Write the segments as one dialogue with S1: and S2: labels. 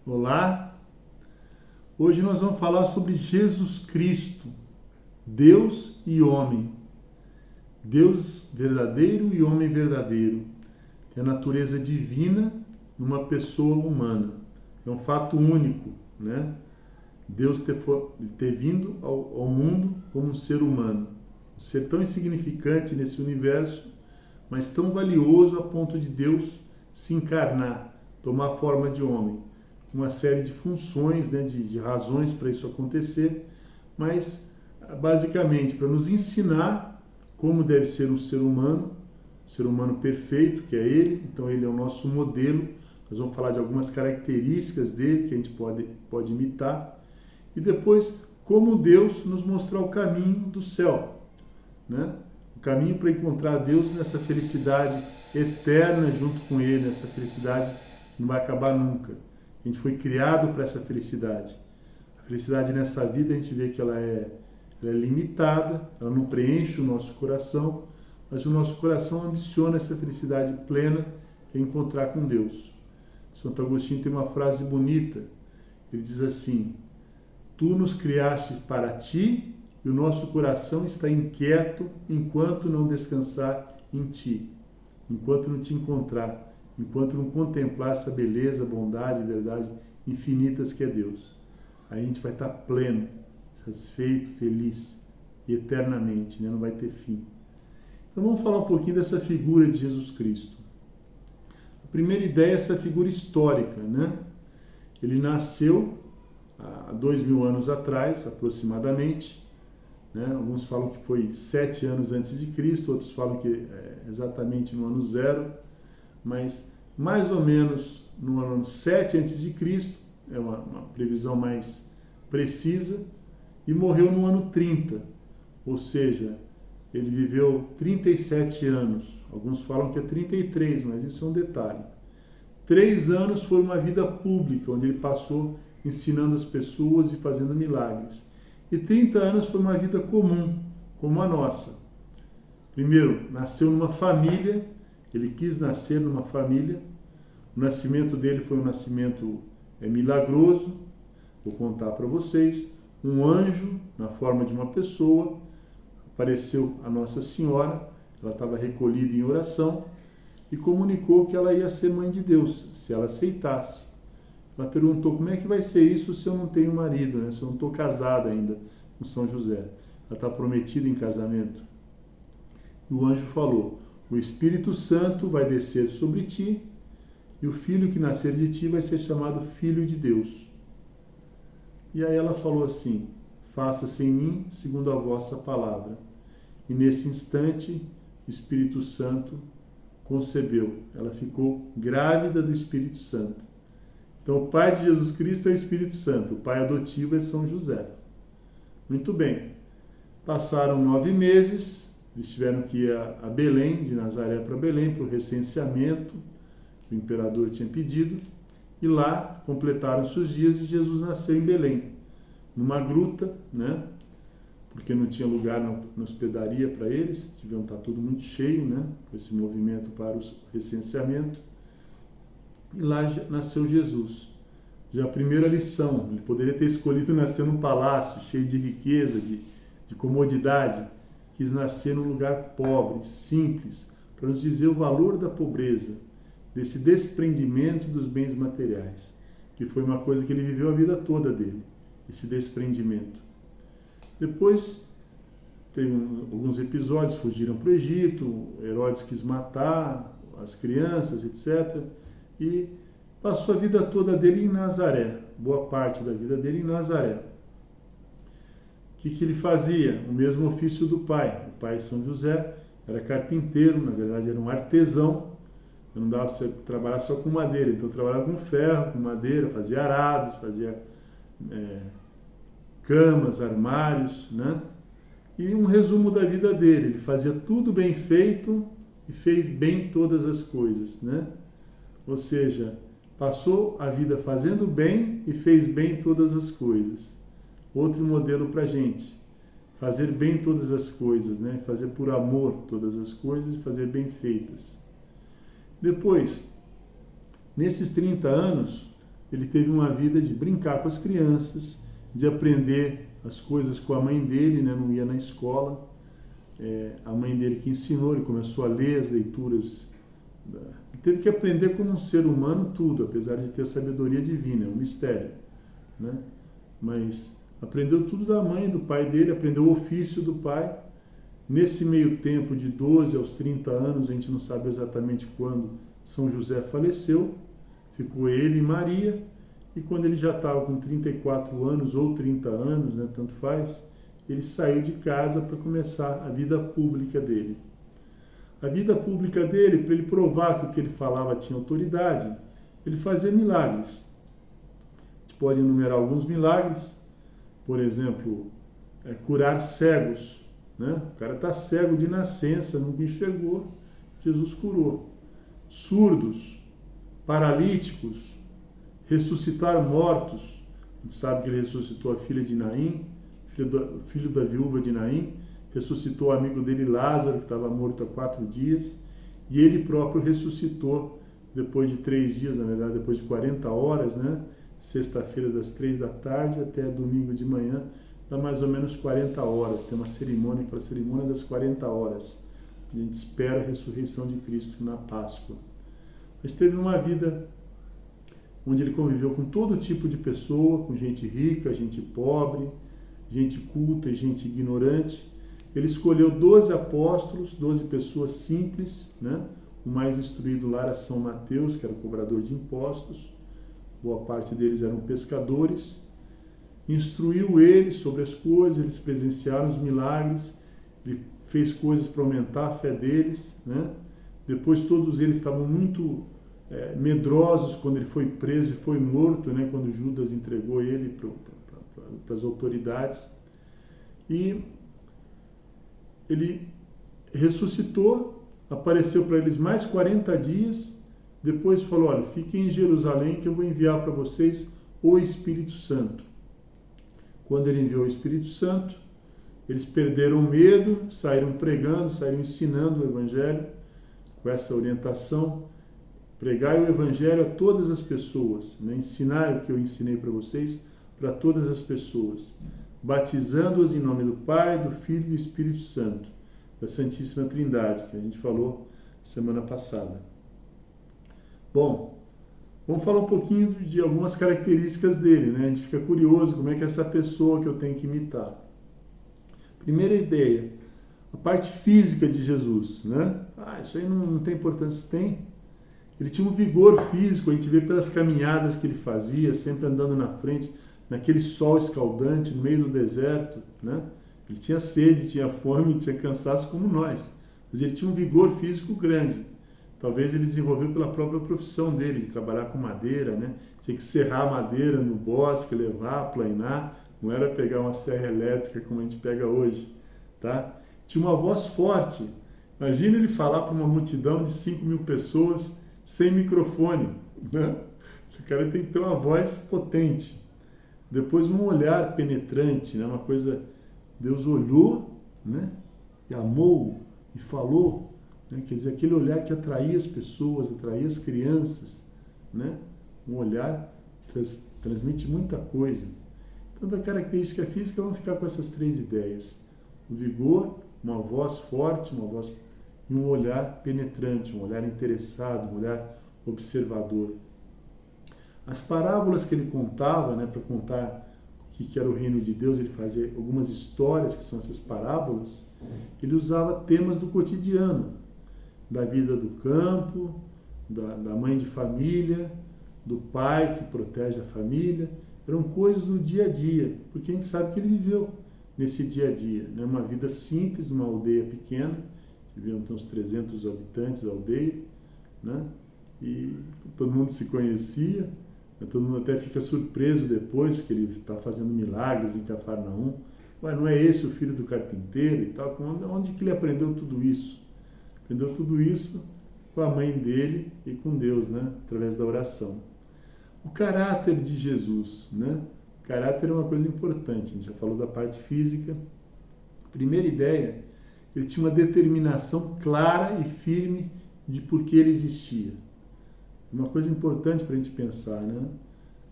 S1: Olá, hoje nós vamos falar sobre Jesus Cristo, Deus e homem. Deus verdadeiro e homem verdadeiro. Tem a natureza divina numa pessoa humana. É um fato único, né? Deus ter vindo ao mundo como um ser humano. Um ser tão insignificante nesse universo, mas tão valioso a ponto de Deus se encarnar, tomar forma de homem. Uma série de funções, né, de razões para isso acontecer, mas basicamente para nos ensinar como deve ser um ser humano perfeito, que é Ele. Então Ele é o nosso modelo. Nós vamos falar de algumas características dele que a gente pode imitar. E depois, como Deus nos mostrar o caminho do céu, né? O caminho para encontrar Deus nessa felicidade eterna junto com Ele, nessa felicidade que não vai acabar nunca. A gente foi criado para essa felicidade. A felicidade nessa vida, a gente vê que ela é limitada, ela não preenche o nosso coração, mas o nosso coração ambiciona essa felicidade plena, que é encontrar com Deus. Santo Agostinho tem uma frase bonita, ele diz assim: tu nos criaste para ti e o nosso coração está inquieto enquanto não descansar em ti, enquanto não te encontrar, enquanto não contemplar essa beleza, bondade e verdade infinitas que é Deus. Aí a gente vai estar pleno, satisfeito, feliz e eternamente, né? Não vai ter fim. Então vamos falar um pouquinho dessa figura de Jesus Cristo. A primeira ideia é essa figura histórica, né? Ele nasceu há 2000 anos atrás, aproximadamente, né? Alguns falam que foi 7 anos antes de Cristo, outros falam que é exatamente no ano 0, mas mais ou menos no ano 7 a.C., é uma previsão mais precisa, e morreu no ano 30, ou seja, ele viveu 37 anos. Alguns falam que é 33, mas isso é um detalhe. 3 anos foi uma vida pública, onde ele passou ensinando as pessoas e fazendo milagres. E 30 anos foi uma vida comum, como a nossa. Primeiro, nasceu numa família. Ele quis nascer numa família. O nascimento dele foi um nascimento milagroso. Vou contar para vocês. Um anjo, na forma de uma pessoa, apareceu a Nossa Senhora. Ela estava recolhida em oração e comunicou que ela ia ser mãe de Deus, se ela aceitasse. Ela perguntou: como é que vai ser isso se eu não tenho marido, né? Se eu não estou casada ainda com São José? Ela está prometida em casamento. E o anjo falou: o Espírito Santo vai descer sobre ti e o filho que nascer de ti vai ser chamado Filho de Deus. E aí ela falou assim: faça-se em mim segundo a vossa palavra. E nesse instante, o Espírito Santo concebeu. Ela ficou grávida do Espírito Santo. Então, o pai de Jesus Cristo é o Espírito Santo. O pai adotivo é São José. Muito bem. Passaram 9 meses. Eles tiveram que ir a Belém, de Nazaré para Belém, para o recenseamento que o imperador tinha pedido. E lá completaram-se os dias e Jesus nasceu em Belém, numa gruta, né? Porque não tinha lugar na hospedaria para eles. Deviam estar tudo muito cheio, né? Com esse movimento para o recenseamento. E lá nasceu Jesus. Já a primeira lição: ele poderia ter escolhido nascer num palácio cheio de riqueza, de comodidade. Quis nascer num lugar pobre, simples, para nos dizer o valor da pobreza, desse desprendimento dos bens materiais, que foi uma coisa que ele viveu a vida toda dele, esse desprendimento. Depois teve alguns episódios, fugiram para o Egito, Herodes quis matar as crianças, etc. E passou a vida toda dele em Nazaré, boa parte da vida dele em Nazaré. O que ele fazia? O mesmo ofício do pai. O pai, São José, era carpinteiro, na verdade era um artesão. Não dava para você trabalhar só com madeira, então trabalhava com ferro, com madeira, fazia arados, fazia camas, armários, né? E um resumo da vida dele: ele fazia tudo bem feito e fez bem todas as coisas, né? Ou seja, passou a vida fazendo bem e fez bem todas as coisas. Outro modelo para a gente: fazer bem todas as coisas, né? Fazer por amor todas as coisas e fazer bem feitas. Depois, nesses 30 anos, ele teve uma vida de brincar com as crianças, de aprender as coisas com a mãe dele, né? Não ia na escola. A mãe dele que ensinou, ele começou a ler as leituras. Ele teve que aprender como um ser humano tudo, apesar de ter sabedoria divina, é um mistério, né? Mas aprendeu tudo da mãe, do pai dele, aprendeu o ofício do pai. Nesse meio tempo, de 12 aos 30 anos, a gente não sabe exatamente quando São José faleceu, ficou ele e Maria, e quando ele já estava com 34 anos ou 30 anos, né, tanto faz, ele saiu de casa para começar a vida pública dele. A vida pública dele, para ele provar que o que ele falava tinha autoridade, ele fazia milagres. A gente pode enumerar alguns milagres, por exemplo, curar cegos, né? O cara está cego de nascença, nunca enxergou, Jesus curou. Surdos, paralíticos, ressuscitar mortos. A gente sabe que ele ressuscitou a filha de Naim, filho da viúva de Naim, ressuscitou o amigo dele Lázaro, que estava morto há 4 dias, e ele próprio ressuscitou depois de 3 dias, na verdade depois de 40 horas, né? Sexta-feira das 3 da tarde até domingo de manhã, dá mais ou menos 40 horas. Tem uma cerimônia que fala cerimônia das 40 horas. A gente espera a ressurreição de Cristo na Páscoa. Mas teve uma vida onde ele conviveu com todo tipo de pessoa, com gente rica, gente pobre, gente culta e gente ignorante. Ele escolheu 12 apóstolos, 12 pessoas simples, né? O mais instruído lá era São Mateus, que era cobrador de impostos. Boa parte deles eram pescadores. Instruiu eles sobre as coisas, eles presenciaram os milagres, ele fez coisas para aumentar a fé deles, né? Depois todos eles estavam muito medrosos quando ele foi preso e foi morto, né? Quando Judas entregou ele para as autoridades. E ele ressuscitou, apareceu para eles mais 40 dias, depois falou, olha, fiquem em Jerusalém que eu vou enviar para vocês o Espírito Santo. Quando ele enviou o Espírito Santo, eles perderam o medo, saíram pregando, saíram ensinando o Evangelho, com essa orientação, pregai o Evangelho a todas as pessoas, né? Ensinar o que eu ensinei para vocês, para todas as pessoas, batizando-as em nome do Pai, do Filho e do Espírito Santo, da Santíssima Trindade, que a gente falou semana passada. Bom, vamos falar um pouquinho de algumas características dele, né? A gente fica curioso como é que é essa pessoa que eu tenho que imitar. Primeira ideia, a parte física de Jesus, né? Isso aí não tem importância, tem. Ele tinha um vigor físico, a gente vê pelas caminhadas que ele fazia, sempre andando na frente, naquele sol escaldante, no meio do deserto, né? Ele tinha sede, tinha fome, tinha cansaço como nós, mas ele tinha um vigor físico grande. Talvez ele desenvolveu pela própria profissão dele, de trabalhar com madeira, né? Tinha que serrar madeira no bosque, levar, planar, não era pegar uma serra elétrica como a gente pega hoje, tá? Tinha uma voz forte. Imagina ele falar para uma multidão de 5.000 pessoas sem microfone, né? O cara tem que ter uma voz potente. Depois um olhar penetrante, né? Uma coisa, Deus olhou, né? E amou e falou, né? Quer dizer, aquele olhar que atraía as pessoas, atraía as crianças, né? Um olhar transmite muita coisa. Então, da característica física, vamos ficar com essas 3 ideias. O vigor, uma voz forte, uma voz e um olhar penetrante, um olhar interessado, um olhar observador. As parábolas que ele contava, né, para contar o que era o reino de Deus, ele fazia algumas histórias, que são essas parábolas, ele usava temas do cotidiano, da vida do campo, da mãe de família, do pai que protege a família. Eram coisas do dia a dia, porque a gente sabe que ele viveu nesse dia a dia, né? Uma vida simples, numa aldeia pequena, deviam ter uns 300 habitantes a aldeia, né? E todo mundo se conhecia, né? Todo mundo até fica surpreso depois que ele está fazendo milagres em Cafarnaum. Mas não é esse o filho do carpinteiro e tal? Onde que ele aprendeu tudo isso? Aprendeu tudo isso com a mãe dele e com Deus, né? Através da oração. O caráter de Jesus, né? O caráter é uma coisa importante. A gente já falou da parte física. Primeira ideia, ele tinha uma determinação clara e firme de por que ele existia. Uma coisa importante para a gente pensar, né?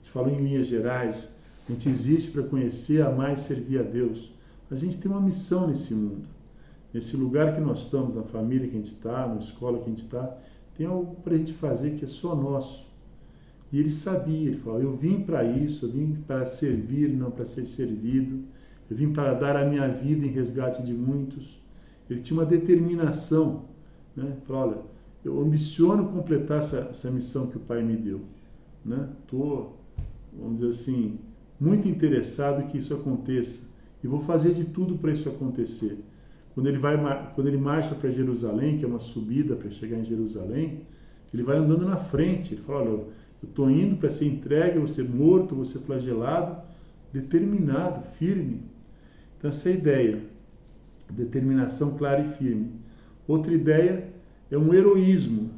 S1: gente falou em linhas gerais, a gente existe para conhecer, amar e servir a Deus. A gente tem uma missão nesse mundo. Nesse lugar que nós estamos, na família que a gente está, na escola que a gente está, tem algo para a gente fazer que é só nosso. E ele sabia, ele falou, eu vim para isso, eu vim para servir, não para ser servido. Eu vim para dar a minha vida em resgate de muitos. Ele tinha uma determinação, né? Ele falou, olha, eu ambiciono completar essa missão que o Pai me deu. Estou, vamos dizer assim, muito interessado que isso aconteça. E vou fazer de tudo para isso acontecer. Quando ele marcha para Jerusalém, que é uma subida para chegar em Jerusalém, ele vai andando na frente. Ele fala, olha, eu estou indo para ser entregue, vou ser morto, vou ser flagelado, determinado, firme. Então essa é a ideia, determinação clara e firme. Outra ideia é um heroísmo.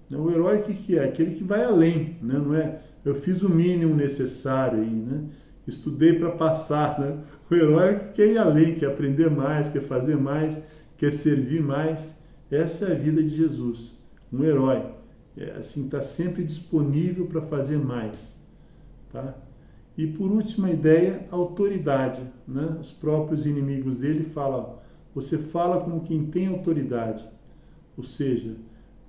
S1: O herói o que é? Aquele que vai além, né? Não é eu fiz o mínimo necessário aí, né? Estudei para passar, né? O herói quer ir além, quer aprender mais, quer fazer mais, quer servir mais. Essa é a vida de Jesus, um herói. Assim, está sempre disponível para fazer mais, tá? E por última ideia, autoridade, né? Os próprios inimigos dele falam, você fala como quem tem autoridade, ou seja,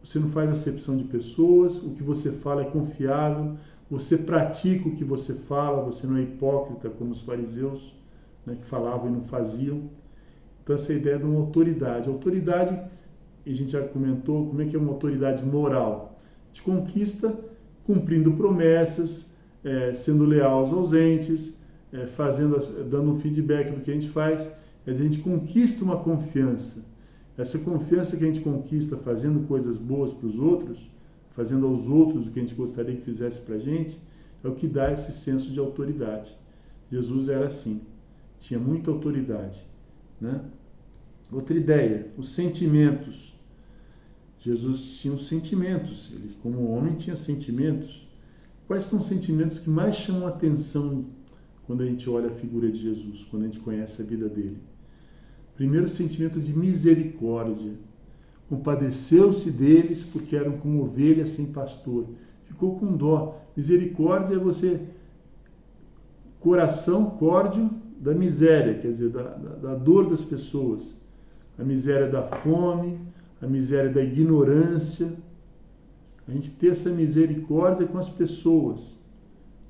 S1: você não faz acepção de pessoas, o que você fala é confiável, você pratica o que você fala, você não é hipócrita como os fariseus, né, que falavam e não faziam. Então essa ideia de uma autoridade. Autoridade, a gente já comentou, como é que é uma autoridade moral? De conquista, cumprindo promessas, sendo leal aos ausentes, dando um feedback do que a gente faz. A gente conquista uma confiança. Essa confiança que a gente conquista fazendo coisas boas para os outros, fazendo aos outros o que a gente gostaria que fizesse para a gente, é o que dá esse senso de autoridade. Jesus era assim, tinha muita autoridade, né? Outra ideia, os sentimentos. Jesus tinha os sentimentos, ele como homem tinha sentimentos. Quais são os sentimentos que mais chamam a atenção quando a gente olha a figura de Jesus, quando a gente conhece a vida dele? Primeiro, o sentimento de misericórdia. Compadeceu-se deles porque eram como ovelhas sem pastor. Ficou com dó. Misericórdia é você, coração córdio da miséria, quer dizer, da dor das pessoas. A miséria da fome, a miséria da ignorância. A gente ter essa misericórdia com as pessoas.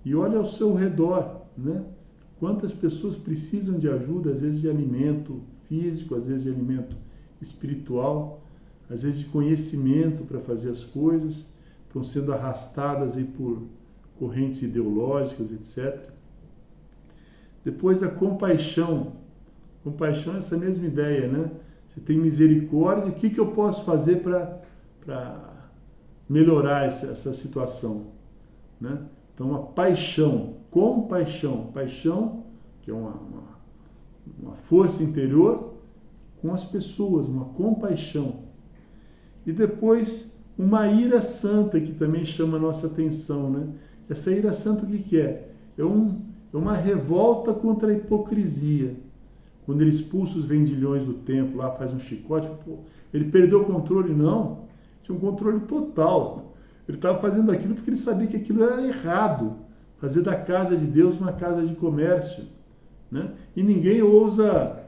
S1: E olha ao seu redor, né? Quantas pessoas precisam de ajuda, às vezes de alimento físico, às vezes de alimento espiritual, às vezes de conhecimento para fazer as coisas, estão sendo arrastadas aí por correntes ideológicas, etc. Depois a compaixão. Compaixão é essa mesma ideia, né? Você tem misericórdia, o que eu posso fazer para melhorar essa situação, né? Então a paixão, compaixão, paixão, que é uma força interior com as pessoas, uma compaixão. E depois uma ira santa, que também chama a nossa atenção, né? Essa ira santa o que é? É uma revolta contra a hipocrisia. Quando ele expulsa os vendilhões do templo, lá faz um chicote, ele perdeu o controle? Não, tinha um controle total. Ele estava fazendo aquilo porque ele sabia que aquilo era errado. Fazer da casa de Deus uma casa de comércio, né? E ninguém ousa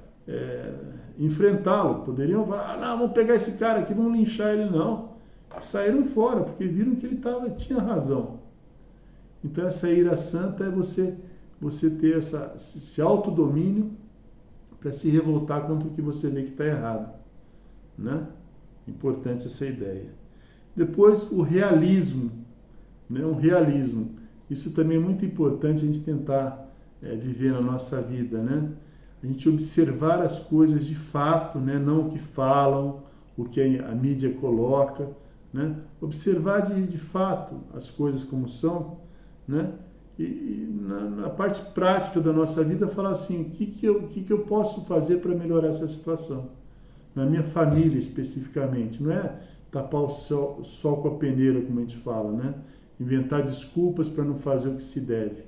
S1: enfrentá-lo. Poderiam falar, não, vamos pegar esse cara aqui, vamos linchar ele. Não. Saíram fora, porque viram que ele tinha razão. Então essa ira santa é você ter esse autodomínio para se revoltar contra o que você vê que está errado, né? Importante essa ideia. Depois o realismo, né? Um realismo. Isso também é muito importante a gente tentar viver na nossa vida, né? A gente observar as coisas de fato, né? Não o que falam, o que a mídia coloca, né? Observar de fato as coisas como são, né? E na parte prática da nossa vida falar assim, o que eu posso fazer para melhorar essa situação? Na minha família especificamente, não é tapar o sol com a peneira, como a gente fala, né? Inventar desculpas para não fazer o que se deve.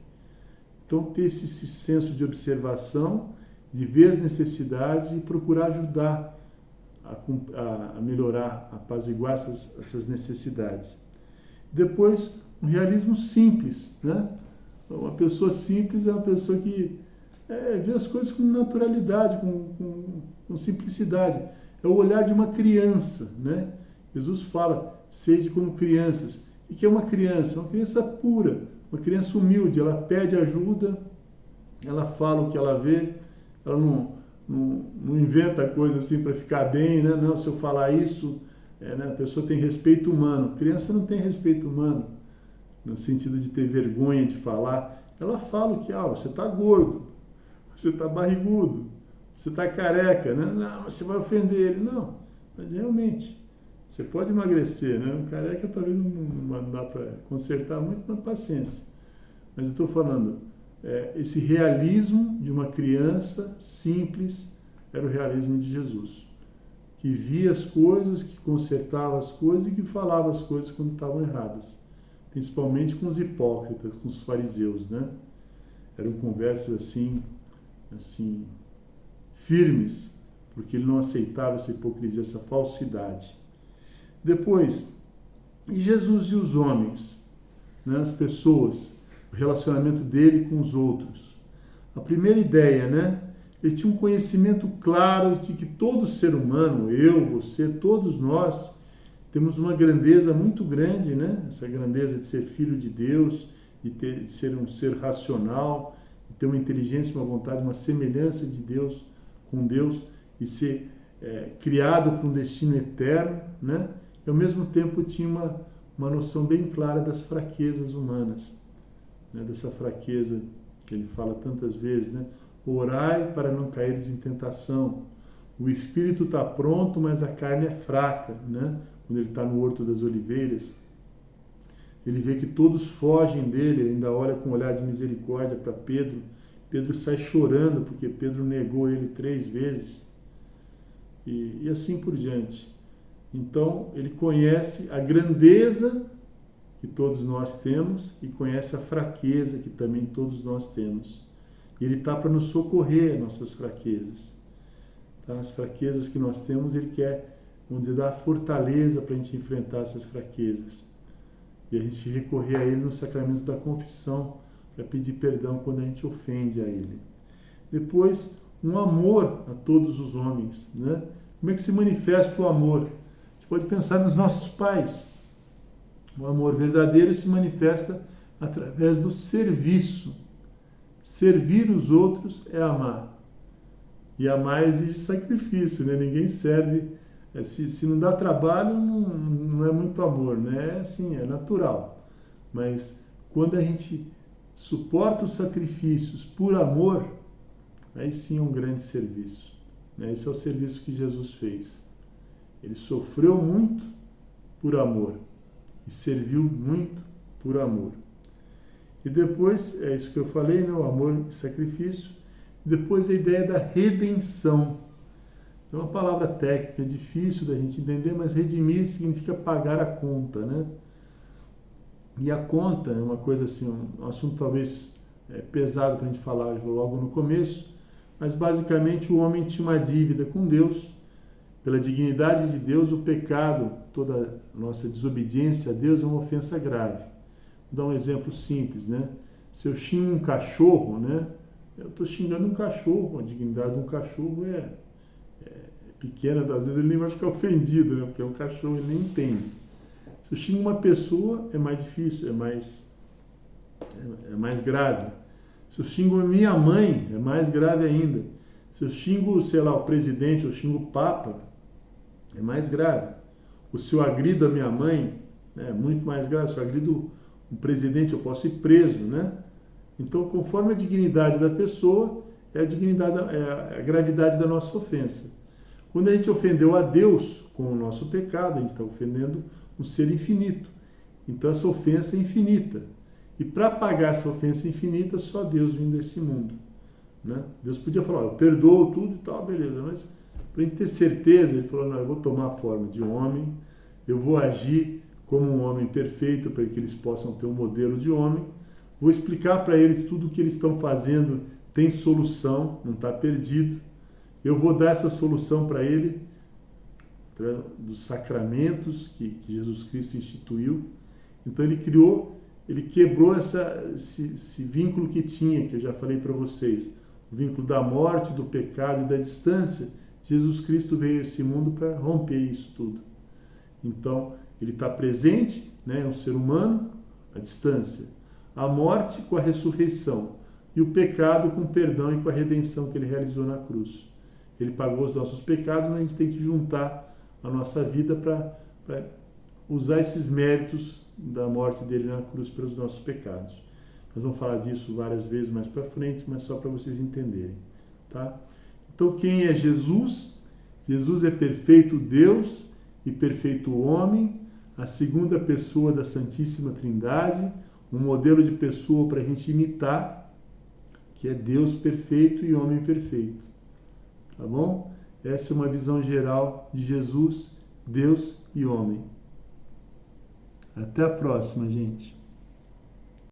S1: Então ter esse senso de observação, de ver as necessidades e procurar ajudar a melhorar, a apaziguar essas necessidades. Depois, um realismo simples, né? Uma pessoa simples é uma pessoa que vê as coisas com naturalidade, com simplicidade. É o olhar de uma criança, né? Jesus fala, sede como crianças. E que é uma criança? Uma criança pura, uma criança humilde. Ela pede ajuda, ela fala o que ela vê, ela não inventa coisa assim para ficar bem, né? Não, se eu falar isso, né? A pessoa tem respeito humano. A criança não tem respeito humano, no sentido de ter vergonha de falar. Ela fala que você está gordo, você está barrigudo, você está careca, né? Não, você vai ofender ele. Não, mas realmente, você pode emagrecer, né? O careca talvez não dá para consertar muito, mas paciência. Mas eu estou falando, esse realismo de uma criança simples era o realismo de Jesus, que via as coisas, que consertava as coisas e que falava as coisas quando estavam erradas, principalmente com os hipócritas, com os fariseus, né? Eram conversas assim firmes, porque ele não aceitava essa hipocrisia, essa falsidade. Depois, e Jesus e os homens, né? As pessoas, o relacionamento dele com os outros. A primeira ideia, né? Ele tinha um conhecimento claro de que todo ser humano, eu, você, todos nós, temos uma grandeza muito grande, né? Essa grandeza de ser filho de Deus, de ser um ser racional, de ter uma inteligência, uma vontade, uma semelhança de Deus com Deus e ser criado para um destino eterno, né? E ao mesmo tempo tinha uma noção bem clara das fraquezas humanas, né? Dessa fraqueza que ele fala tantas vezes, né? Orai para não caíres em tentação. O espírito está pronto, mas a carne é fraca, né? Quando ele está no Horto das Oliveiras, ele vê que todos fogem dele, ele ainda olha com um olhar de misericórdia para Pedro. Pedro sai chorando porque Pedro negou ele 3 vezes. E assim por diante. Então, ele conhece a grandeza que todos nós temos e conhece a fraqueza que também todos nós temos. E ele está para nos socorrer as nossas fraquezas. Tá? As fraquezas que nós temos, ele quer, vamos dizer, dar fortaleza para a gente enfrentar essas fraquezas. E a gente recorrer a ele no sacramento da confissão, para pedir perdão quando a gente ofende a ele. Depois, um amor a todos os homens, né? Como é que se manifesta o amor? A gente pode pensar nos nossos pais. O amor verdadeiro se manifesta através do serviço. Servir os outros é amar. E amar exige sacrifício, né? Ninguém serve. Se não dá trabalho, não é muito amor, né? Assim, é natural. Mas quando a gente suporta os sacrifícios por amor, aí sim é um grande serviço. Né? Esse é o serviço que Jesus fez. Ele sofreu muito por amor e serviu muito por amor. E depois, é isso que eu falei, né? O amor e sacrifício. Depois a ideia da redenção. É uma palavra técnica, é difícil da gente entender, mas redimir significa pagar a conta, né? E a conta é uma coisa assim, um assunto talvez pesado para a gente falar logo no começo, mas basicamente o homem tinha uma dívida com Deus, pela dignidade de Deus, o pecado, toda a nossa desobediência a Deus é uma ofensa grave. Vou dar um exemplo simples, né? Se eu xingo um cachorro, né? Eu estou xingando um cachorro, a dignidade de um cachorro é pequena, às vezes ele nem vai ficar ofendido, né? Porque é um cachorro, ele nem entende. Se eu xingo uma pessoa, é mais difícil, é mais grave. Se eu xingo a minha mãe, é mais grave ainda. Se eu xingo, sei lá, o presidente, eu xingo o papa, é mais grave. Ou se eu agrido a minha mãe, é muito mais grave. Se eu agrido um presidente, eu posso ir preso, né? Então, conforme a dignidade da pessoa, é a gravidade da nossa ofensa. Quando a gente ofendeu a Deus com o nosso pecado, a gente está ofendendo um ser infinito. Então, essa ofensa é infinita. E para pagar essa ofensa infinita, só Deus vindo desse mundo. Né? Deus podia falar, eu perdoo tudo e tal, beleza. Mas para a gente ter certeza, ele falou, não, eu vou tomar a forma de homem, eu vou agir como um homem perfeito, para que eles possam ter um modelo de homem. Vou explicar para eles tudo o que eles estão fazendo, tem solução, não está perdido. Eu vou dar essa solução para ele, dos sacramentos que Jesus Cristo instituiu. Então ele criou ele quebrou esse vínculo que tinha, que eu já falei para vocês, o vínculo da morte, do pecado e da distância. Jesus Cristo veio a esse mundo para romper isso tudo. Então, ele está presente, né, o ser humano, a distância, a morte com a ressurreição e o pecado com o perdão e com a redenção que ele realizou na cruz. Ele pagou os nossos pecados, mas a gente tem que juntar a nossa vida para usar esses méritos da morte dele na cruz pelos nossos pecados. Nós vamos falar disso várias vezes mais para frente, mas só para vocês entenderem, tá? Então, quem é Jesus? Jesus é perfeito Deus e perfeito homem, a segunda pessoa da Santíssima Trindade, um modelo de pessoa para a gente imitar, que é Deus perfeito e homem perfeito. Tá bom? Essa é uma visão geral de Jesus, Deus e homem. Até a próxima, gente.